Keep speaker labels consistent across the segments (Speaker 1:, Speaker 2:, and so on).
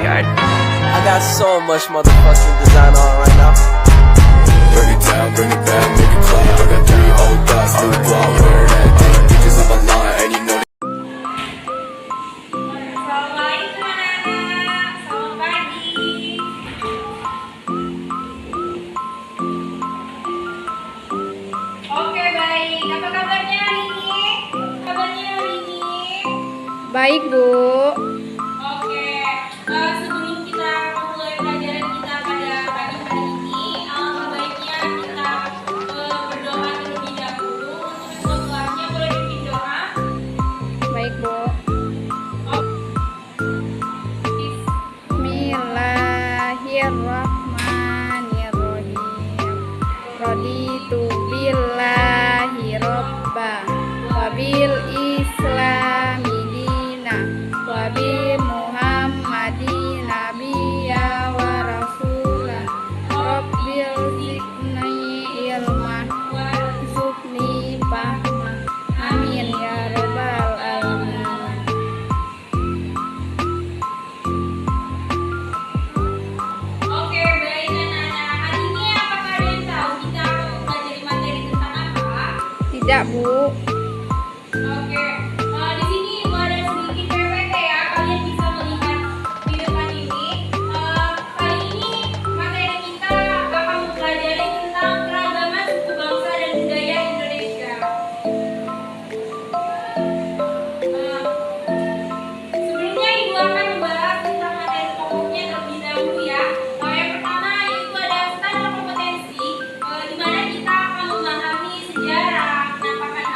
Speaker 1: guys.
Speaker 2: I got so much motherfucking design on right now.
Speaker 3: Bring it down, bring it back, make it clap. I got 3 old thoughts, new guap, wear that thing. Bitches on my line, and you know.
Speaker 4: Assalamualaikum anak-anak, selamat pagi. Oke baik, apa kabarnya hari ini? Kabarnya hari ini?
Speaker 5: Baik, Bu.
Speaker 4: Oke, sebelum kita memulai pelajaran kita pada pagi hari ini, alangkah baiknya kita berdoa terlebih dahulu. Untuk kelasnya boleh bikin doa.
Speaker 5: Baik, Bu. Bismillahirrahmanirrahim. Raditu billahi robba wa bil islami dina wa bi muhammadin nabiyya wa rasulah rabbil zidni ilma warzuqni fahma amin ya rabbal alamin.
Speaker 4: Oke, baik anak-anak. Hari ini apakah ada yang tahu kita akan mempelajari materi tentang apa?
Speaker 5: Tidak, Bu.
Speaker 4: Oke, di sini ada sedikit PPT ya. Kalian bisa melihat di depan ini. Kali ini materi kita akan mempelajari tentang keragaman suku bangsa dan budaya Indonesia. Sebelumnya Ibu akan membahas tentang materi pokoknya terlebih dahulu ya. Yang pertama itu ada standar kompetensi, di mana kita akan memahami sejarah, penampakan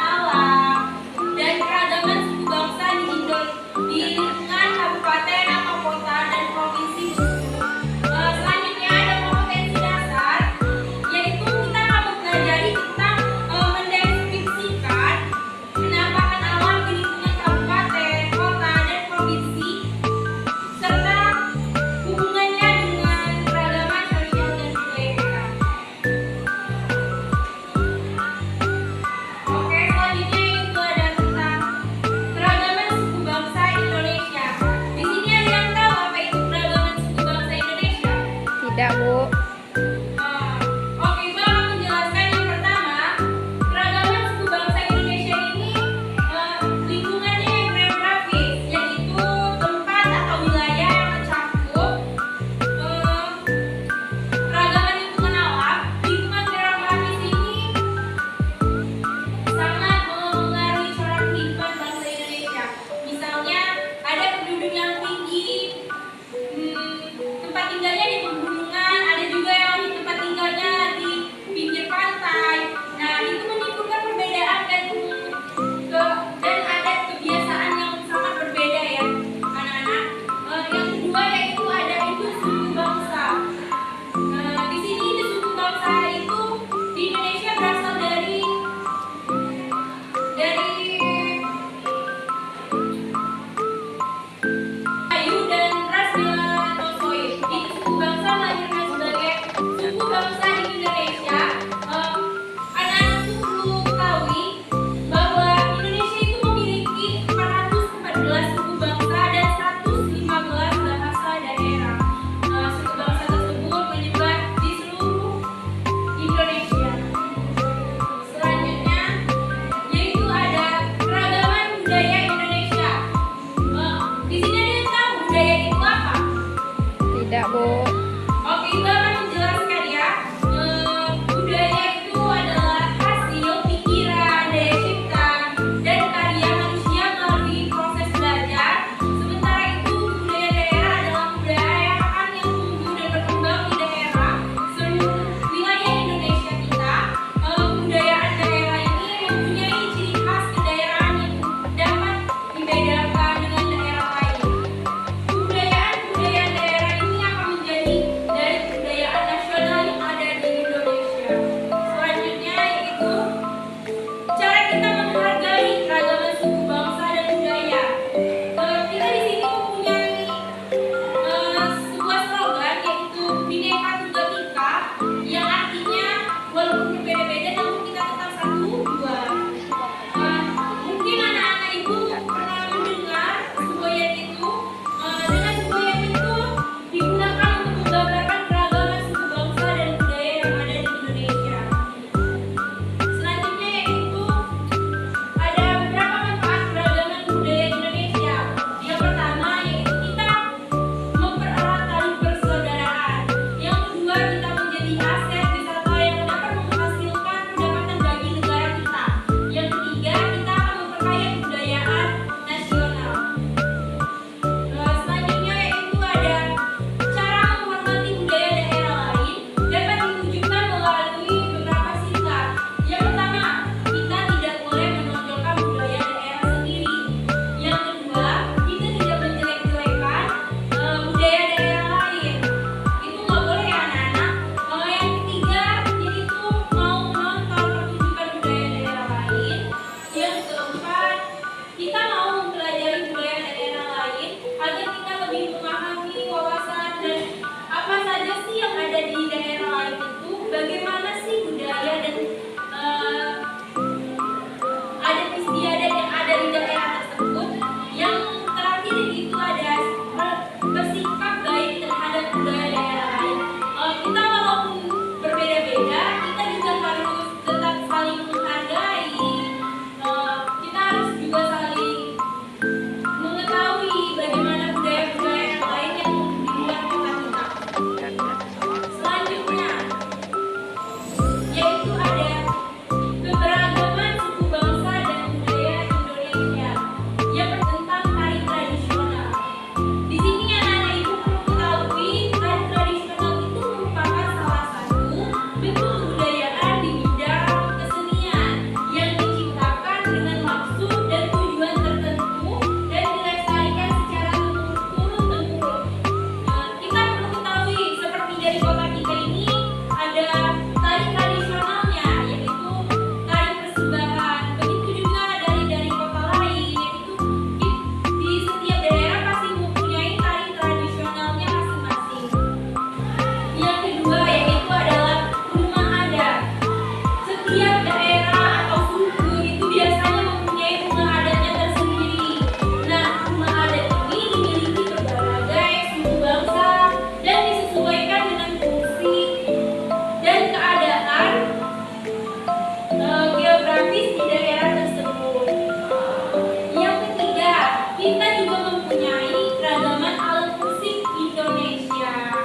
Speaker 4: mempunyai keragaman alat musik Indonesia.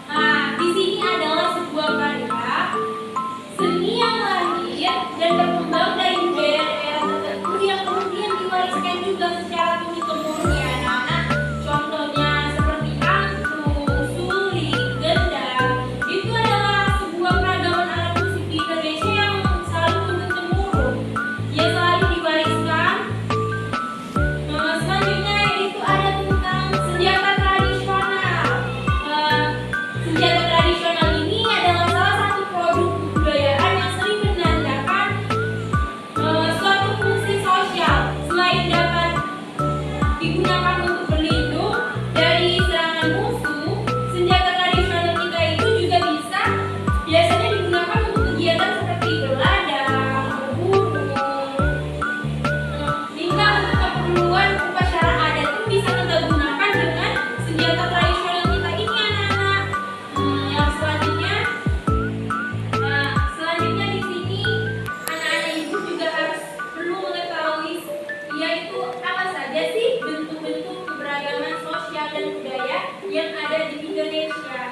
Speaker 4: Nah, di sini adalah sebuah karya seni yang lahir dan berkembang dari budaya daerah tertentu yang kemudian diwariskan juga secara turun-temurun ya anak-anak. Contohnya seperti angklung, suling, gendang. Itu adalah sebuah keragaman alat musik di Indonesia yang selalu turun-temurun, yang selalu diwariskan. Selanjutnya yaitu ada tentang senjata tradisional. Senjata tradisional ini adalah salah satu produk kebudayaan yang sering menandakan suatu fungsi sosial. Selain dapat digunakan untuk berlindung dari serangan musuh, senjata tradisional kita itu juga biasanya digunakan untuk kegiatan seperti berladang, berburu, hingga untuk keperluan upacara adat pun bisa kita gunakan dengan senjata tradisional kita ini anak-anak. Yang selanjutnya di sini anak-anak ibu juga harus perlu mengetahui yaitu apa saja sih bentuk-bentuk keberagaman sosial dan budaya yang ada di Indonesia.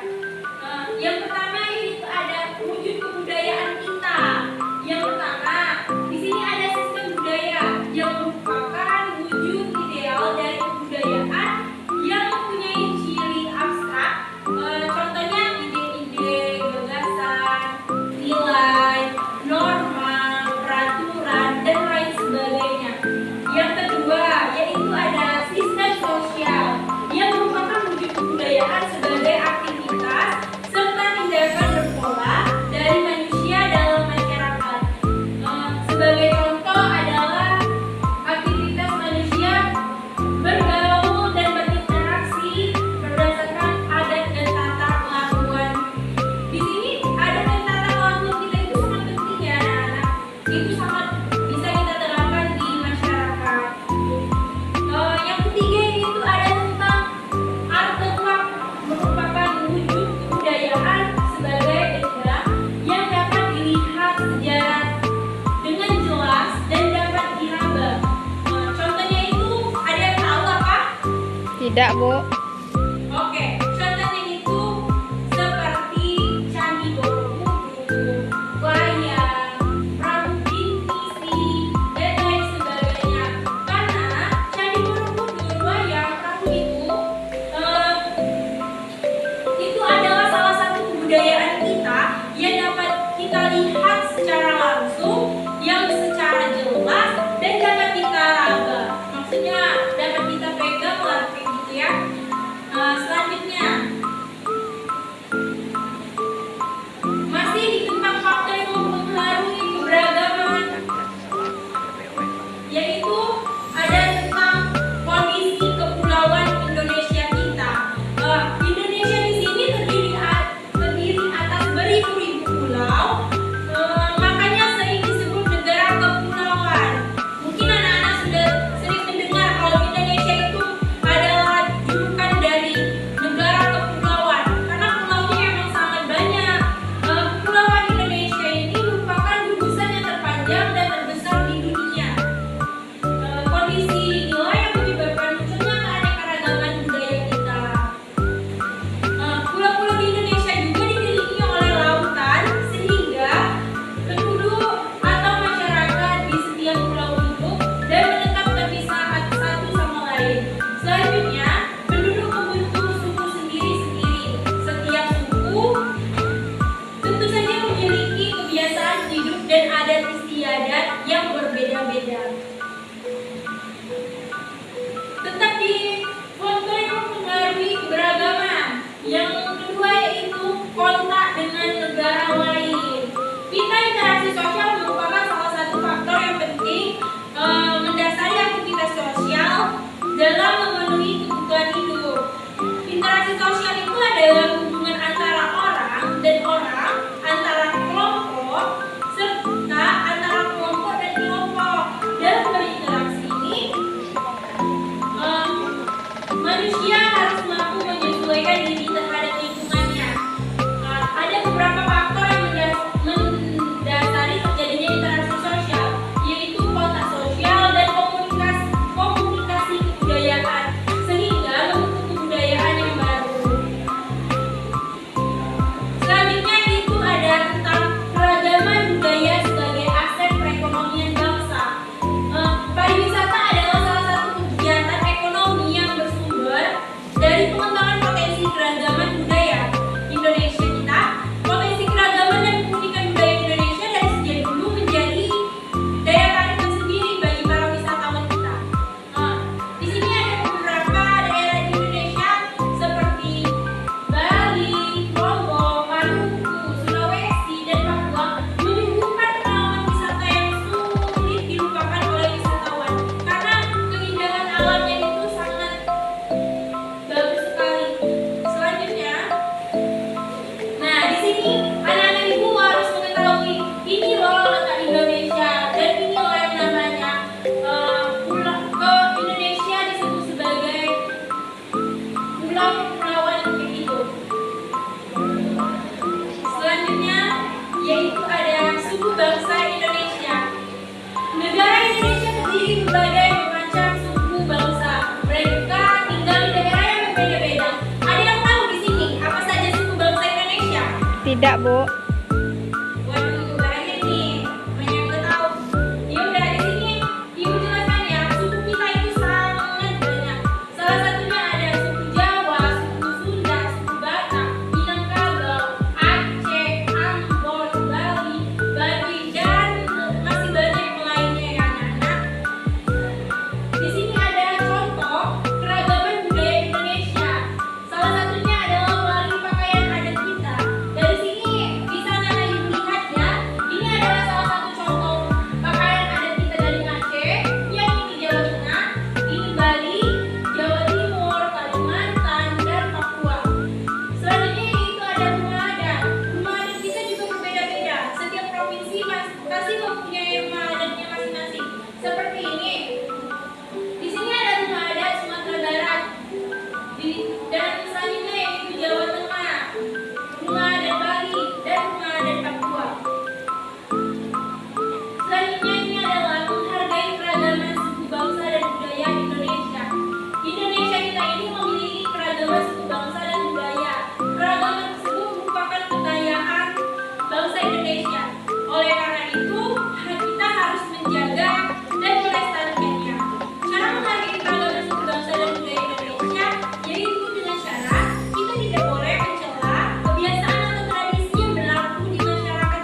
Speaker 4: Yang pertama yaitu ada wujud kebudayaan kita. Yang pertama, di sini ada sistem budaya yang merupakan wujud ideal dari kebudayaan yang mempunyai ciri abstrak. Contohnya ide-ide, gagasan, nilai, norma, peraturan, dan lain sebagainya. Yang kedua yaitu ada sistem sosial yang merupakan wujud kebudayaan sebagai aktivitas serta tindakan berpola dari manusia dalam masyarakat. Sebagai contoh adalah aktivitas manusia bergaul dan berinteraksi berdasarkan adat dan tata kelakuan. Di sini adat dan tata kelakuan kita itu sangat penting ya anak-anak. Itu sangat bisa kita terapkan di masyarakat. Yang ketiga itu ada tentang artefak, merupakan wujud kebudayaan sebagai benda yang dapat dilihat sejarah dengan jelas dan dapat diraba. Contohnya itu ada yang tahu apa?
Speaker 5: Tidak, Bu.
Speaker 4: Oke, contohnya itu seperti Candi Borobudur, wayang, perahu pinisi, dan lain sebagainya. Karena Candi Borobudur, wayang, perahu itu adalah salah satu kebudayaan kita yang dapat kita lihat secara langsung, yang secara jelas dan dapat kita raba. Maksudnya dapat kita pegang lah kayak gitu ya. Selanjutnya masih tentang faktor yang mempengaruhi keberagaman, yaitu ada tentang kondisi kepulauan Indonesia kita. Indonesia di sini terdiri atas beribu-ribu pulau, makanya sering disebut negara kepulauan. Mungkin anak-anak sudah sering mendengar kalau Indonesia itu adalah julukan dari negara kepulauan, karena pulaunya emang sangat banyak. Kepulauan Indonesia ini merupakan gugusan yang terpanjang dan terbesar di dunia. Kondisi inilah yang menyebabkan munculnya keanekaragaman budaya kita. Pulau-pulau di Indonesia juga dikelilingi oleh lautan, sehingga penduduk atau masyarakat di setiap pulau itu dan menetap terpisah satu sama lain. Selanjutnya, penduduk membentuk suku sendiri-sendiri. Setiap suku tentu saja memiliki kebiasaan hidup dan adat istiadat yang berbeda-beda. Tetap di faktor yang mempengaruhi keberagaman. Yang kedua yaitu kontak dengan negara lain. Kita interaksi sosial merupakan salah satu faktor yang penting mendasari aktivitas sosial dalam memenuhi kebutuhan hidup. Interaksi sosial itu adalah hubungan antara orang dan orang, antara kelompok, serta antara kelompok dan kelompok. Dalam berinteraksi ini, manusia harus mampu menyesuaikan diri terhadap lingkungannya. Ada beberapa faktor yang mendasari terjadinya interaksi sosial, yaitu kontak sosial dan komunikasi kebudayaan.
Speaker 5: Tidak, Bu.
Speaker 4: Waduh, bahaya nih. Banyak yang tahu. Ya udah di sini Ibu jelaskan ya. Suku kita itu sangat banyak. Salah satunya ada suku Jawa, suku Sunda, suku Batak, Minangkabau, Aceh, Ambon, Bali, Baduy, dan masih banyak yang lainnya ya anak-anak. Di sini ada contoh keragaman budaya Indonesia. Salah satunya adalah melalui pakaian adat kita. Dari sini bisa Nana Ibu lihat ya. Ini adalah salah satu contoh pakaian adat kita dari Aceh, yang ini Jawa Tengah, ini Bali, Jawa Timur, Kalimantan, dan Papua. Selanjutnya itu ada rumah adat. Rumah adat kita juga berbeda-beda. Setiap provinsi pasti mempunyai rumah adatnya masing-masing. Seperti ini. Di sini ada rumah adat Sumatera Barat. Dan selanjutnya yaitu Jawa Tengah, rumah adat Bali, dan rumah adat Papua. Selanjutnya ini adalah menghargai keragaman suku bangsa dan budaya Indonesia. Indonesia kita ini memiliki keragaman suku bangsa dan budaya. Keragaman tersebut merupakan kekayaan bangsa Indonesia. Oleh karena itu, kita harus menjaga dan melestarikannya. Cara menghargai keragaman suku bangsa dan budaya Indonesia yaitu dengan cara kita tidak boleh mencela kebiasaan atau tradisi yang berlaku di masyarakat.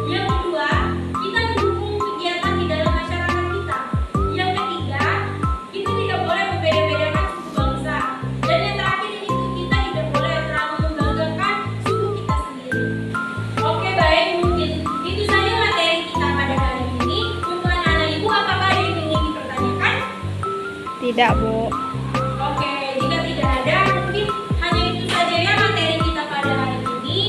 Speaker 4: Yang kedua, kita mendukung kegiatan di dalam masyarakat kita. Yang ketiga, kita tidak boleh membeda-bedakan suku bangsa. Dan yang terakhir itu kita tidak boleh terlalu membanggakan suku kita sendiri. Oke, baik, mungkin itu saja materi kita pada kali ini. Untuk anak-anak Ibu, apakah ada yang ingin dipertanyakan?
Speaker 5: Tidak, Bu.
Speaker 4: Oke, jika tidak ada, mungkin hanya itu saja ya materi kita pada hari ini.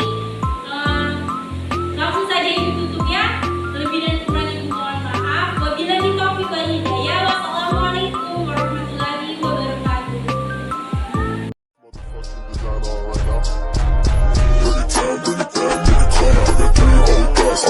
Speaker 4: Langsung saja Ibu tutup ya. Lebih dan kurangnya Ibu mohon maaf. Wabillahi taufiq wal hidayah. Wassalamualaikum warahmatullahi wabarakatuh.
Speaker 3: Bring it down, bring it down, bring it down. I got 3 old thoughts,